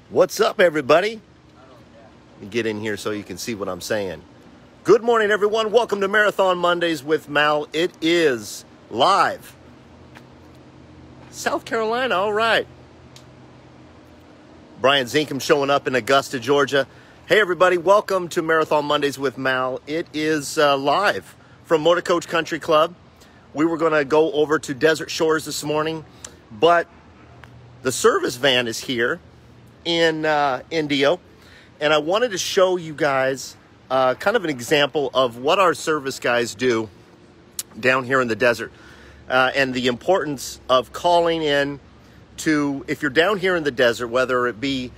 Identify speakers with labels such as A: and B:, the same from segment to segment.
A: What's up, everybody? Let me get in here so you can see what I'm saying. Good morning, everyone. Welcome to Marathon Mondays with Mal. It is live. South Carolina, all right. Brian Zinkham showing up in Augusta, Georgia. Hey, everybody. Welcome to Marathon Mondays with Mal. It is live from Motor Coach Country Club. We were going to go over to Desert Shores this morning, but the service van is here in Indio, and I wanted to show you guys kind of an example of what our service guys do down here in the desert, and the importance of calling in to, if you're down here in the desert, whether it be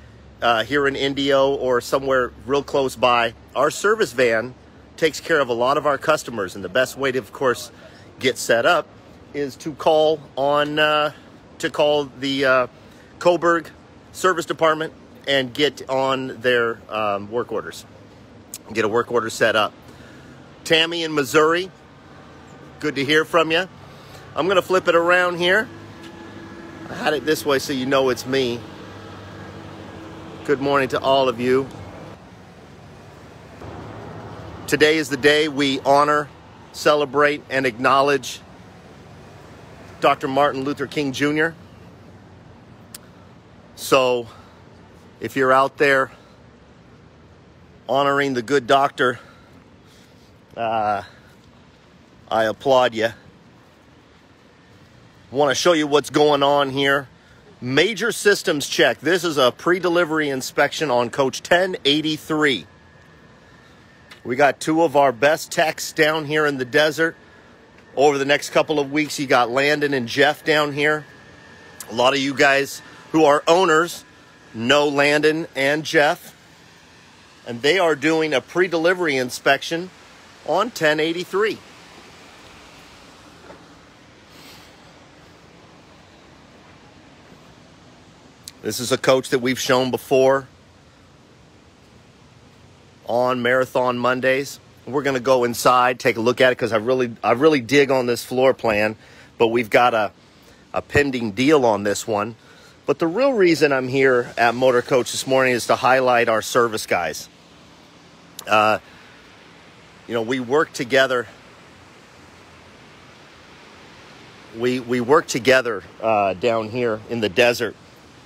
A: here in Indio or somewhere real close by, our service van takes care of a lot of our customers, and the best way to, of course, get set up is to call on the Coburg service department and get on their work orders, get a work order set up. Tammy in Missouri, good to hear from you. I'm going to flip it around here. I had it this way so you know it's me. Good morning to all of you. Today is the day we honor, celebrate, and acknowledge Dr. Martin Luther King Jr. So, if you're out there honoring the good doctor, I applaud you. Want to show you what's going on here. Major systems check. This is a pre-delivery inspection on Coach 1083. We got two of our best techs down here in the desert. Over the next couple of weeks, you got Landon and Jeff down here. A lot of you guys who are owners know Landon and Jeff, and they are doing a pre-delivery inspection on 1083. This is a coach that we've shown before on Marathon Mondays. We're going to go inside, take a look at it, because I really dig on this floor plan, but we've got a pending deal on this one. But the real reason I'm here at Motor Coach this morning is to highlight our service guys. We work together. We work together down here in the desert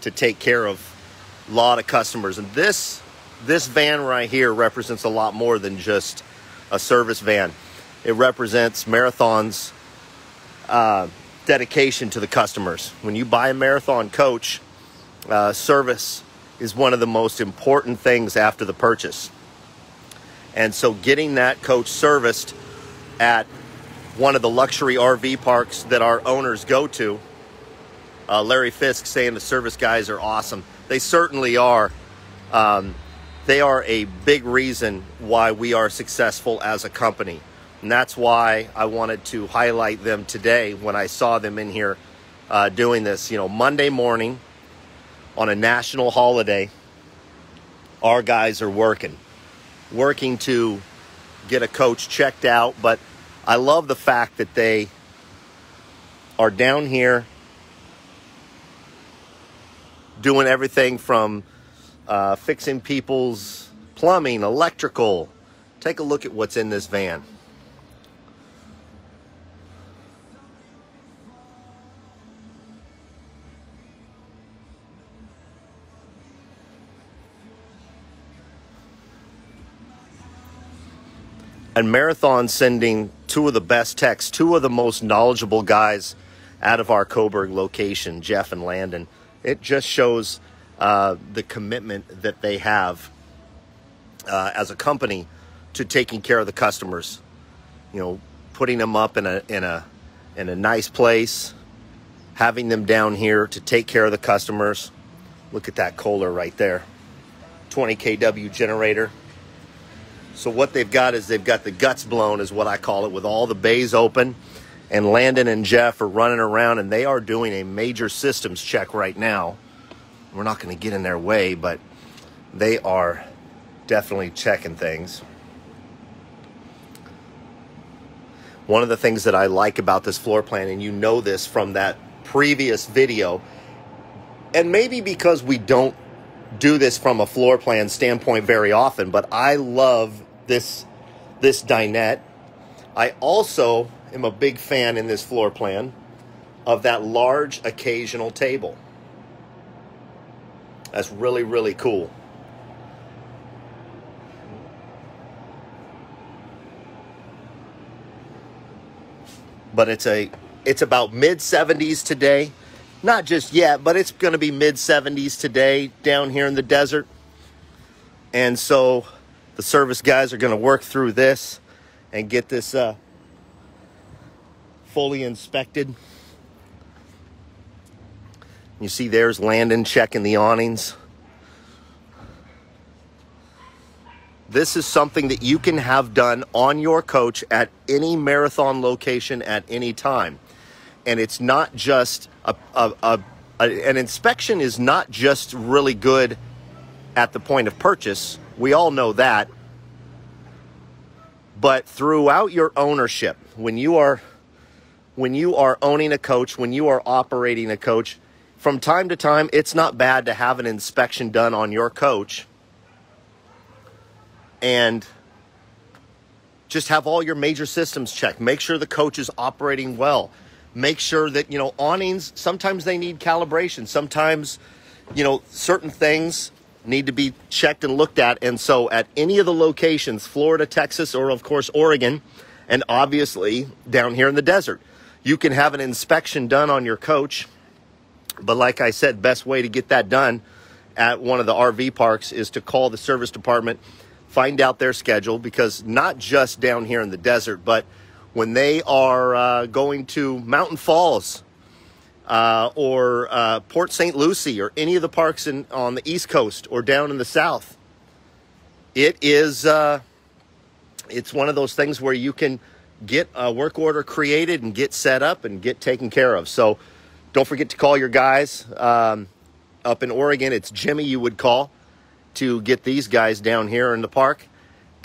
A: to take care of a lot of customers. And this van right here represents a lot more than just a service van. It represents Marathon's dedication to the customers. When you buy a Marathon coach, service is one of the most important things after the purchase. And so getting that coach serviced at one of the luxury RV parks that our owners go to, Larry Fisk saying the service guys are awesome. They certainly are. They are a big reason why we are successful as a company. And that's why I wanted to highlight them today when I saw them in here doing this. Monday morning on a national holiday, our guys are working to get a coach checked out. But I love the fact that they are down here doing everything from fixing people's plumbing, electrical. Take a look at what's in this van. And Marathon sending two of the best techs, two of the most knowledgeable guys out of our Coburg location, Jeff and Landon. It just shows the commitment that they have as a company to taking care of the customers. Putting them up in a nice place, having them down here to take care of the customers. Look at that Kohler right there, 20 kW generator. So what they've got is they've got the guts blown, is what I call it, with all the bays open. And Landon and Jeff are running around, and they are doing a major systems check right now. We're not going to get in their way, but they are definitely checking things. One of the things that I like about this floor plan, and you know this from that previous video, and maybe because we don't do this from a floor plan standpoint very often, but I love this dinette. I also am a big fan in this floor plan of that large occasional table. That's really, really cool. But it's about mid-70s today. Not just yet, but it's going to be mid-70s today down here in the desert. And so the service guys are going to work through this and get this fully inspected. You see there's Landon checking the awnings. This is something that you can have done on your coach at any Marathon location at any time. And it's not just an inspection is not just really good at the point of purchase. We all know that. But throughout your ownership, when you are owning a coach, when you are operating a coach, from time to time, it's not bad to have an inspection done on your coach and just have all your major systems checked. Make sure the coach is operating well. Make sure that, awnings, sometimes they need calibration. Sometimes, certain things need to be checked and looked at. And so at any of the locations, Florida, Texas, or of course, Oregon, and obviously down here in the desert, you can have an inspection done on your coach. But like I said, best way to get that done at one of the RV parks is to call the service department, find out their schedule, because not just down here in the desert, but when they are going to Mountain Falls or Port St. Lucie or any of the parks on the East Coast or down in the South, it's one of those things where you can get a work order created and get set up and get taken care of. So don't forget to call your guys up in Oregon. It's Jimmy you would call to get these guys down here in the park.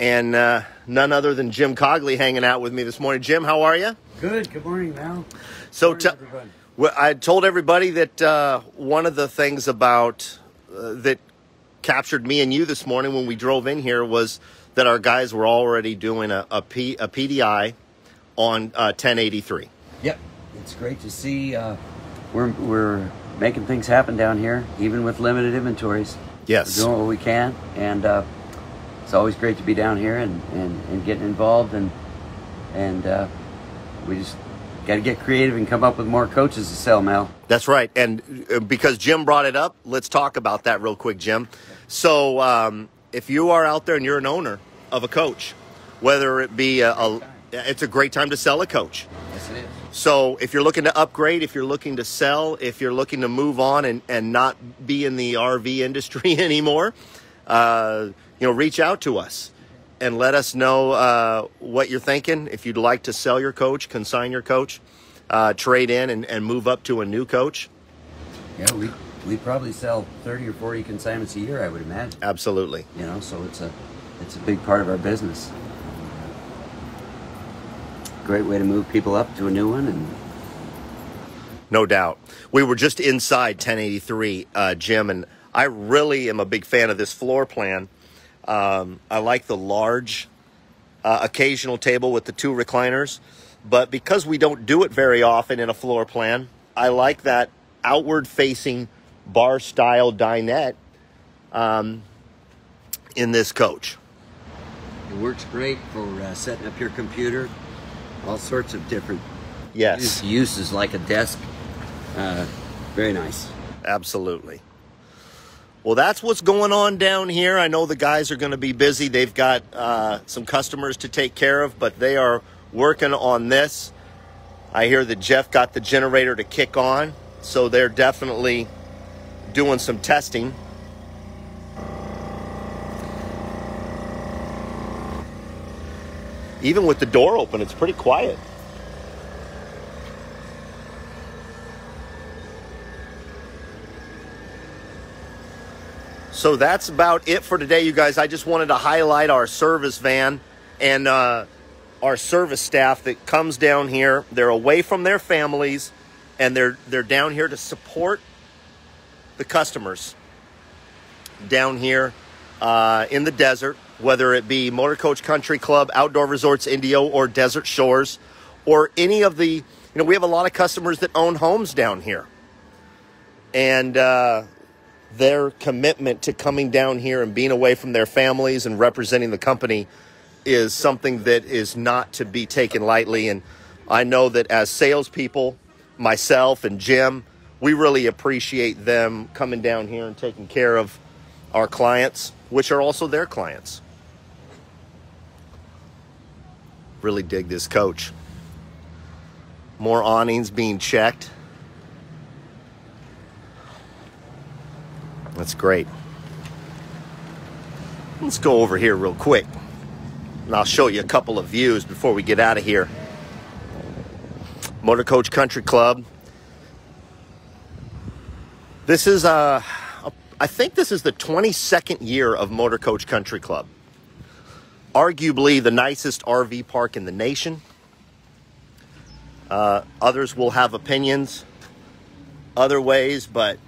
A: And none other than Jim Cogley hanging out with me this morning. Jim, how are you?
B: Good. Good morning, Mal.
A: So I told everybody that one of the things about that captured me and you this morning when we drove in here was that our guys were already doing a PDI on 1083.
B: Yep. It's great to see we're making things happen down here, even with limited inventories.
A: Yes.
B: We're doing what we can, and it's always great to be down here and getting involved, and we just got to get creative and come up with more coaches to sell, Mel.
A: That's right. And because Jim brought it up, let's talk about that real quick, Jim. So if you are out there and you're an owner of a coach, whether it be it's a great time to sell a coach.
B: Yes, it is.
A: So if you're looking to upgrade, if you're looking to sell, if you're looking to move on and not be in the RV industry anymore, reach out to us and let us know what you're thinking. If you'd like to sell your coach, consign your coach, trade in and move up to a new coach.
B: Yeah, we probably sell 30 or 40 consignments a year, I would imagine.
A: Absolutely.
B: So it's a big part of our business. Great way to move people up to a new one. And
A: no doubt. We were just inside 1083, Jim, and I really am a big fan of this floor plan. I like the large occasional table with the 2 recliners, but because we don't do it very often in a floor plan, I like that outward-facing bar-style dinette in this coach.
B: it works great for setting up your computer. All sorts of different uses, like a desk. Very nice.
A: Absolutely. Well, that's what's going on down here. I know the guys are going to be busy. They've got some customers to take care of, but they are working on this. I hear that Jeff got the generator to kick on, so they're definitely doing some testing. Even with the door open, it's pretty quiet. So that's about it for today, you guys. I just wanted to highlight our service van and our service staff that comes down here. They're away from their families, and they're down here to support the customers. down here in the desert, whether it be Motor Coach Country Club, Outdoor Resorts Indio, or Desert Shores, or any of the, we have a lot of customers that own homes down here. And their commitment to coming down here and being away from their families and representing the company is something that is not to be taken lightly. And I know that as salespeople, myself and Jim, we really appreciate them coming down here and taking care of our clients, which are also their clients. Really dig this coach. More awnings being checked. That's great. Let's go over here real quick, and I'll show you a couple of views before we get out of here. Motor Coach Country Club. This is, I think this is the 22nd year of Motor Coach Country Club. Arguably the nicest RV park in the nation. Others will have opinions other ways, but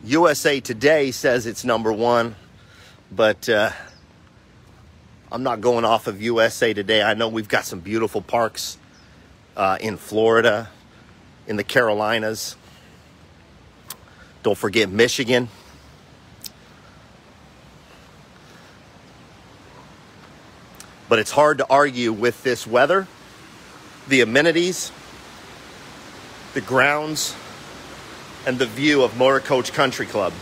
A: USA Today says it's number one, but I'm not going off of USA Today. I know we've got some beautiful parks in Florida, in the Carolinas. Don't forget Michigan. But it's hard to argue with this weather, the amenities, the grounds, and the view of Motor Coach Country Club.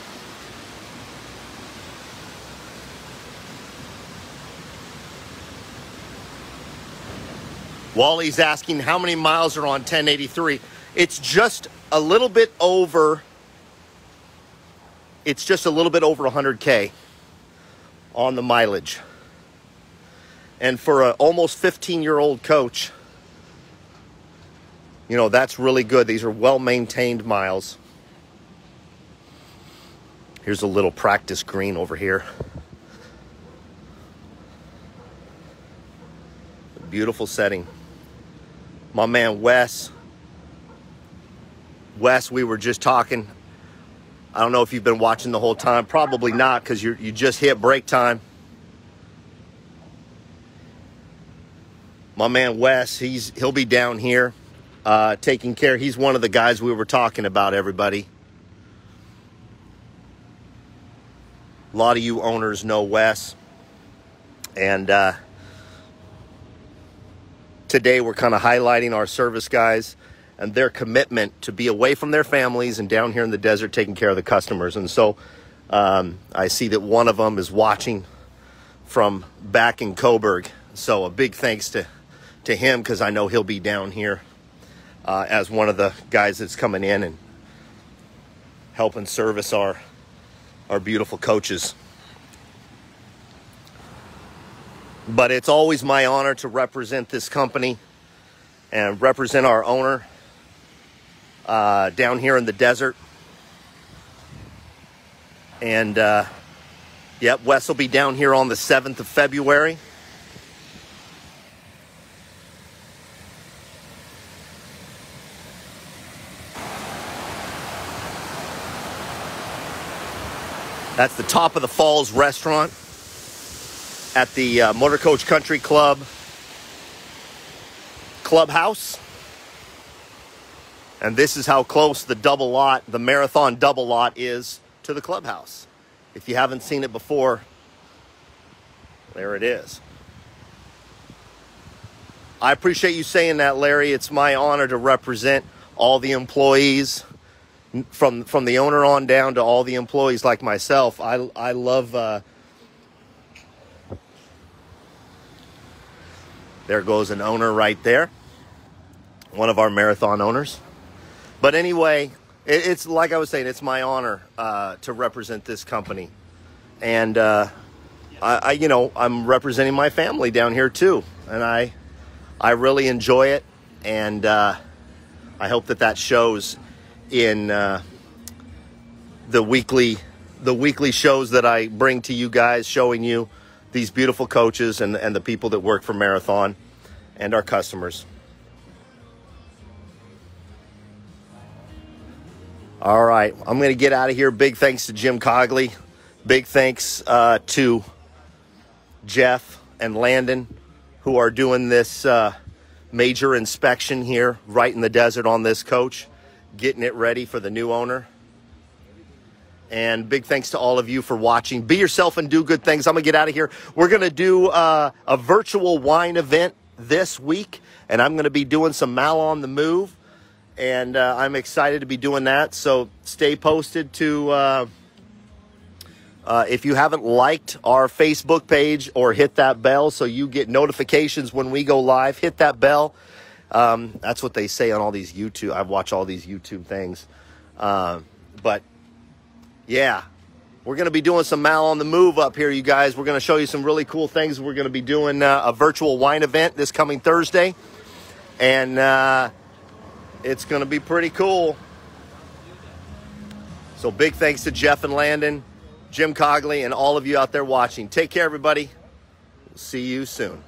A: Wally's asking how many miles are on 1083. It's just a little bit over. It's just a little bit over 100K on the mileage. And for an almost 15-year-old coach, that's really good. These are well-maintained miles. Here's a little practice green over here. Beautiful setting. My man Wes, we were just talking. I don't know if you've been watching the whole time. Probably not, because you just hit break time. My man Wes, he'll be down here taking care. He's one of the guys we were talking about, everybody. A lot of you owners know Wes. And today we're kind of highlighting our service guys and their commitment to be away from their families and down here in the desert taking care of the customers. And so I see that one of them is watching from back in Coburg. So a big thanks to him, because I know he'll be down here as one of the guys that's coming in and helping service our beautiful coaches. But it's always my honor to represent this company and represent our owner down here in the desert. And yep, Wes will be down here on the 7th of February. That's the Top of the Falls restaurant at the Motor Coach Country Club clubhouse. And this is how close the marathon double lot is to the clubhouse. If you haven't seen it before, there it is. I appreciate you saying that, Larry. It's my honor to represent all the employees, from the owner on down to all the employees like myself. I love, there goes an owner right there, one of our marathon owners. But anyway, it's like I was saying, it's my honor to represent this company. And I'm representing my family down here too, and I really enjoy it, and I hope that shows in the weekly shows that I bring to you guys, showing you these beautiful coaches and the people that work for Marathon and our customers. All right, I'm going to get out of here. Big thanks to Jim Cogley. Big thanks to Jeff and Landon, who are doing this major inspection here right in the desert on this coach, getting it ready for the new owner. And big thanks to all of you for watching. Be yourself and do good things. I'm going to get out of here. We're going to do a virtual wine event this week, and I'm going to be doing some Mal on the Move, and I'm excited to be doing that. So stay posted to... if you haven't liked our Facebook page or hit that bell so you get notifications when we go live, hit that bell. That's what they say on all these YouTube. I've watched all these YouTube things. But yeah, we're going to be doing some Mal on the Move up here, you guys. We're going to show you some really cool things. We're going to be doing a virtual wine event this coming Thursday. And it's going to be pretty cool. So big thanks to Jeff and Landon, Jim Cogley, and all of you out there watching. Take care, everybody. We'll see you soon.